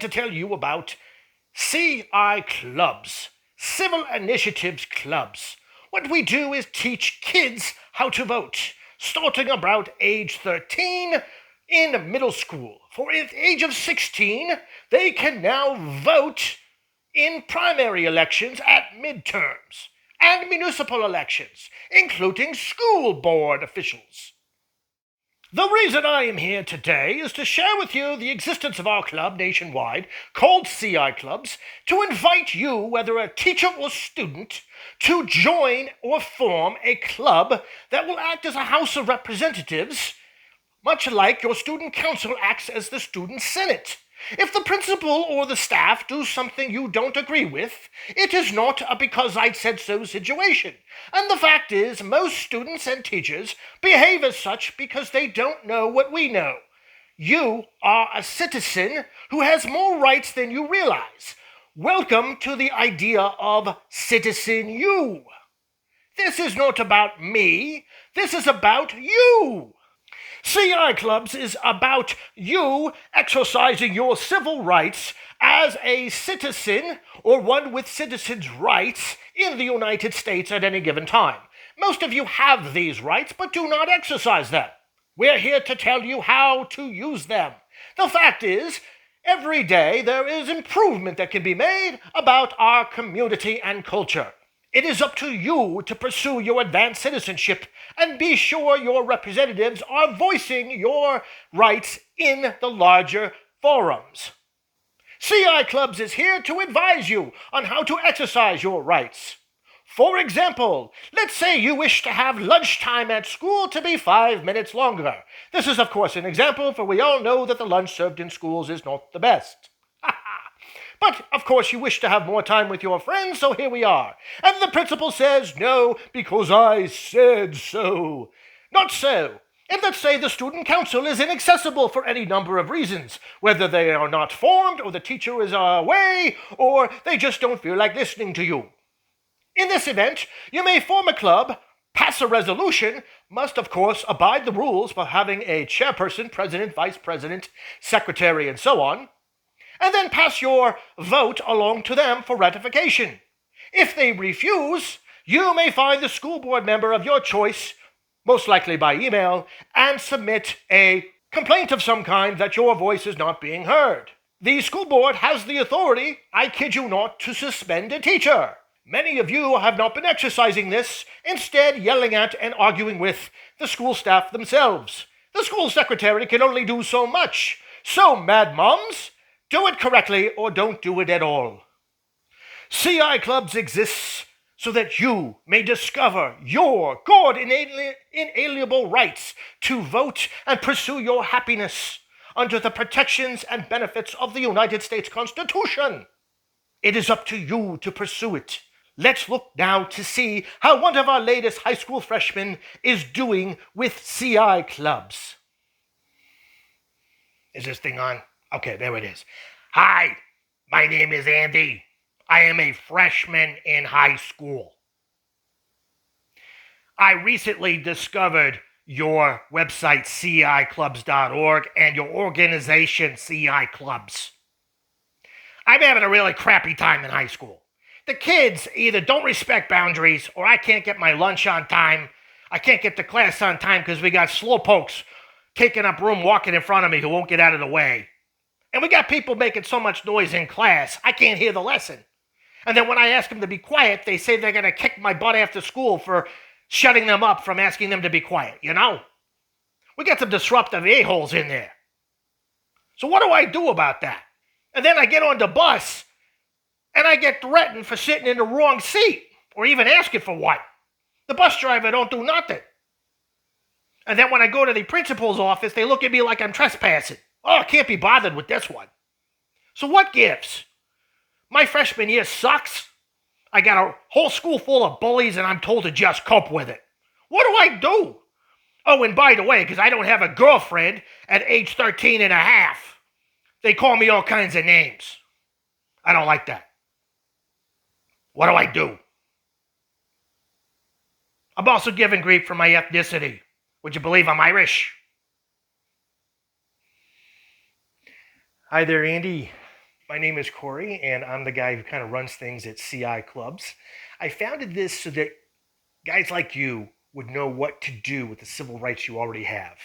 to tell you about CI clubs, civil initiatives clubs. What we do is teach kids how to vote, starting about age 13 in middle school. For at the age of 16, they can now vote in primary elections at midterms and municipal elections, including school board officials. The reason I am here today is to share with you the existence of our club nationwide, called CI Clubs, to invite you, whether a teacher or student, to join or form a club that will act as a House of Representatives, much like your student council acts as the student senate. If the principal or the staff do something you don't agree with, it is not a because I said so situation. And the fact is, most students and teachers behave as such because they don't know what we know. You are a citizen who has more rights than you realize. Welcome to the idea of citizen you. This is not about me. This is about you. CI Clubs is about you exercising your civil rights as a citizen or one with citizens' rights in the United States at any given time. Most of you have these rights but do not exercise them. We're here to tell you how to use them. The fact is, every day there is improvement that can be made about our community and culture. It is up to you to pursue your advanced citizenship and be sure your representatives are voicing your rights in the larger forums. CI Clubs is here to advise you on how to exercise your rights. For example, let's say you wish to have lunchtime at school to be 5 minutes longer. This is, of course, an example, for we all know that the lunch served in schools is not the best. But, of course, you wish to have more time with your friends, so here we are. And the principal says, no, because I said so. Not so. And let's say the student council is inaccessible for any number of reasons, whether they are not formed, or the teacher is away, or they just don't feel like listening to you. In this event, you may form a club, pass a resolution, must, of course, abide the rules for having a chairperson, president, vice president, secretary, and so on, and then pass your vote along to them for ratification. If they refuse, you may find the school board member of your choice, most likely by email, and submit a complaint of some kind that your voice is not being heard. The school board has the authority, I kid you not, to suspend a teacher. Many of you have not been exercising this, instead yelling at and arguing with the school staff themselves. The school secretary can only do so much. So, mad moms, do it correctly or don't do it at all. CI Clubs exists so that you may discover your God inalienable rights to vote and pursue your happiness under the protections and benefits of the United States Constitution. It is up to you to pursue it. Let's look now to see how one of our latest high school freshmen is doing with CI Clubs. Is this thing on? Okay, there it is. Hi, my name is Andy. I am a freshman in high school. I recently discovered your website, CIClubs.org, and your organization, CI Clubs. I'm having a really crappy time in high school. The kids either don't respect boundaries, or I can't get my lunch on time. I can't get to class on time because we got slowpokes taking up room walking in front of me who won't get out of the way. And we got people making so much noise in class, I can't hear the lesson. And then when I ask them to be quiet, they say they're going to kick my butt after school for shutting them up from asking them to be quiet, you know? We got some disruptive a-holes in there. So what do I do about that? And then I get on the bus, and I get threatened for sitting in the wrong seat, or even asking for one. The bus driver don't do nothing. And then when I go to the principal's office, they look at me like I'm trespassing. Oh, I can't be bothered with this one. So what gives? My freshman year sucks. I got a whole school full of bullies and I'm told to just cope with it. What do I do? Oh, and by the way, because I don't have a girlfriend at age 13 and a half, they call me all kinds of names. I don't like that. What do I do? I'm also given grief for my ethnicity. Would you believe I'm Irish? Hi there, Andy. My name is Cory, and I'm the guy who kind of runs things at CI Clubs. I founded this so that guys like you would know what to do with the civil rights you already have.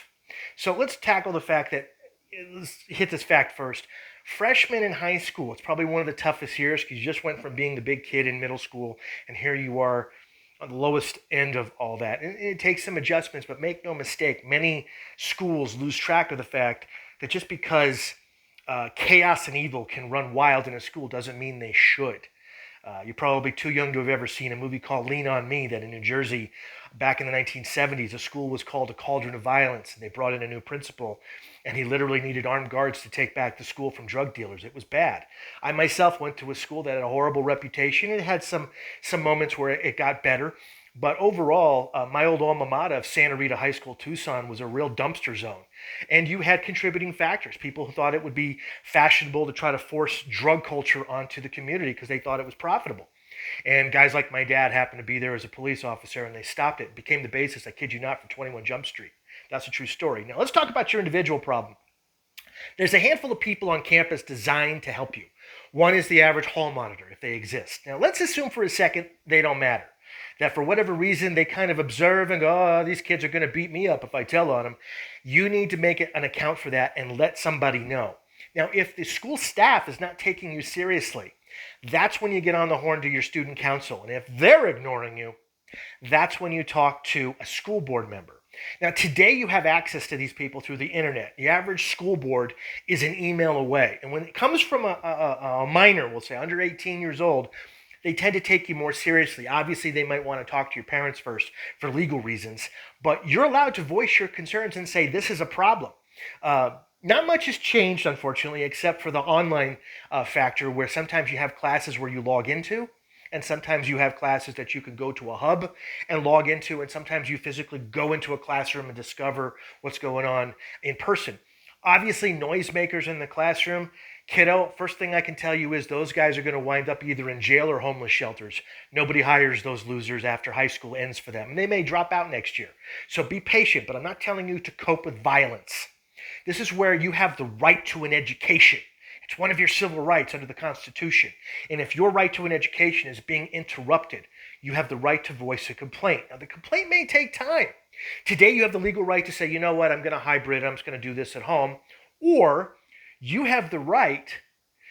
So let's tackle the fact that, let's hit this fact first. Freshman in high school, it's probably one of the toughest years because you just went from being the big kid in middle school, and here you are on the lowest end of all that. And it takes some adjustments, but make no mistake, many schools lose track of the fact that just because chaos and evil can run wild in a school doesn't mean they should. You're probably too young to have ever seen a movie called Lean on Me that in New Jersey, back in the 1970s, a school was called a cauldron of violence, and they brought in a new principal, and he literally needed armed guards to take back the school from drug dealers. It was bad. I myself went to a school that had a horrible reputation. It had some moments where it got better, but overall, my old alma mater of Santa Rita High School, Tucson, was a real dumpster zone. And you had contributing factors. People who thought it would be fashionable to try to force drug culture onto the community because they thought it was profitable. And guys like my dad happened to be there as a police officer, and they stopped it. It became the basis, I kid you not, for 21 Jump Street. That's a true story. Now, let's talk about your individual problem. There's a handful of people on campus designed to help you. One is the average hall monitor, if they exist. Now, let's assume for a second they don't matter. That for whatever reason, they kind of observe and go, oh, these kids are going to beat me up if I tell on them. You need to make an account for that and let somebody know. Now, if the school staff is not taking you seriously, that's when you get on the horn to your student council. And if they're ignoring you, that's when you talk to a school board member. Now, today you have access to these people through the internet. The average school board is an email away. And when it comes from a minor, we'll say under 18 years old, they tend to take you more seriously. Obviously, they might want to talk to your parents first for legal reasons, but you're allowed to voice your concerns and say, this is a problem. Not much has changed, unfortunately, except for the online factor where sometimes you have classes where you log into, and sometimes you have classes that you can go to a hub and log into, and sometimes you physically go into a classroom and discover what's going on in person. Obviously, noisemakers in the classroom, kiddo, first thing I can tell you is those guys are going to wind up either in jail or homeless shelters. Nobody hires those losers after high school ends for them. And they may drop out next year. So be patient, but I'm not telling you to cope with violence. This is where you have the right to an education. It's one of your civil rights under the Constitution. And if your right to an education is being interrupted, you have the right to voice a complaint. Now, the complaint may take time. Today, you have the legal right to say, you know what, I'm going to hybrid, I'm just going to do this at home. Or you have the right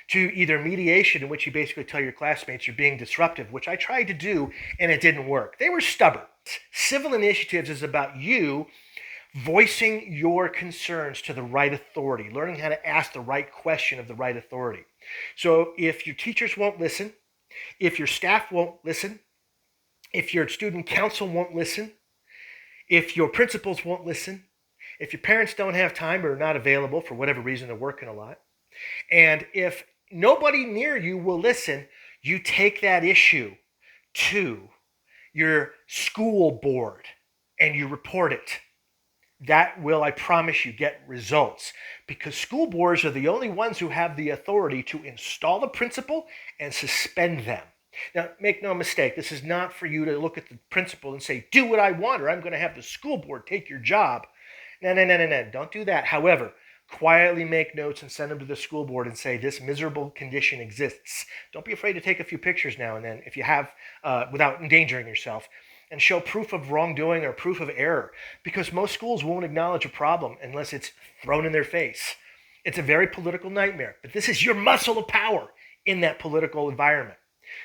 to either mediation, in which you basically tell your classmates you're being disruptive, which I tried to do, and it didn't work. They were stubborn. Civil initiatives is about you voicing your concerns to the right authority, learning how to ask the right question of the right authority. So if your teachers won't listen, if your staff won't listen, if your student council won't listen, if your principals won't listen, if your parents don't have time or are not available for whatever reason, they're working a lot, and if nobody near you will listen, you take that issue to your school board and you report it. That will, I promise you, get results, because school boards are the only ones who have the authority to install a principal and suspend them. Now, make no mistake, this is not for you to look at the principal and say, do what I want, or I'm going to have the school board take your job. No, don't do that. However, quietly make notes and send them to the school board and say, this miserable condition exists. Don't be afraid to take a few pictures now and then if you have, without endangering yourself, and show proof of wrongdoing or proof of error, because most schools won't acknowledge a problem unless it's thrown in their face. It's a very political nightmare, but this is your muscle of power in that political environment.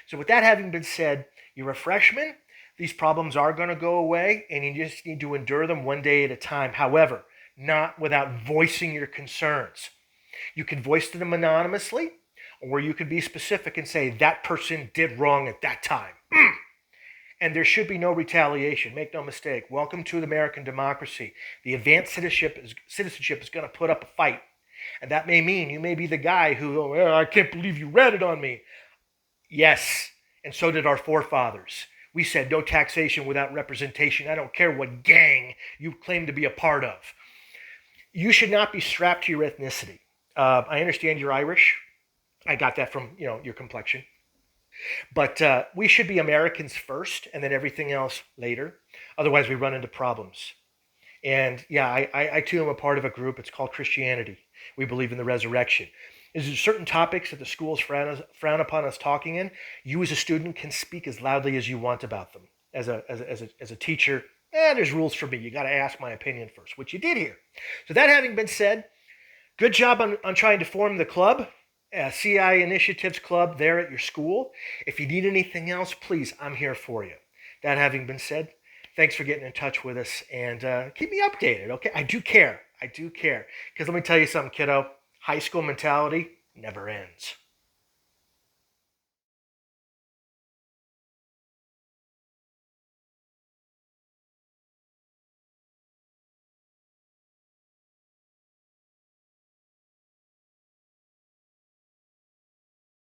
So with that having been said, you're a freshman. These problems are going to go away, and you just need to endure them one day at a time. However, not without voicing your concerns. You can voice them anonymously, or you can be specific and say, that person did wrong at that time. And there should be no retaliation. Make no mistake. Welcome to American democracy. The advanced citizenship is going to put up a fight. And that may mean you may be the guy who, oh, I can't believe you ratted on me. Yes, and so did our forefathers. We said no taxation without representation. I don't care what gang you claim to be a part of. You should not be strapped to your ethnicity. I understand you're Irish. I got that from your complexion. But we should be Americans first and then everything else later. Otherwise, we run into problems. And yeah, I too am a part of a group. It's called Christianity. We believe in the resurrection. is there certain topics that the schools frown upon us talking in. You as a student can speak as loudly as you want about them. As a teacher, there's rules for me. You got to ask my opinion first, which you did here. So that having been said, good job on trying to form the club, CI Initiatives Club there at your school. If you need anything else, please, I'm here for you. That having been said, thanks for getting in touch with us, and keep me updated, okay? I do care. Because let me tell you something, kiddo. High school mentality never ends.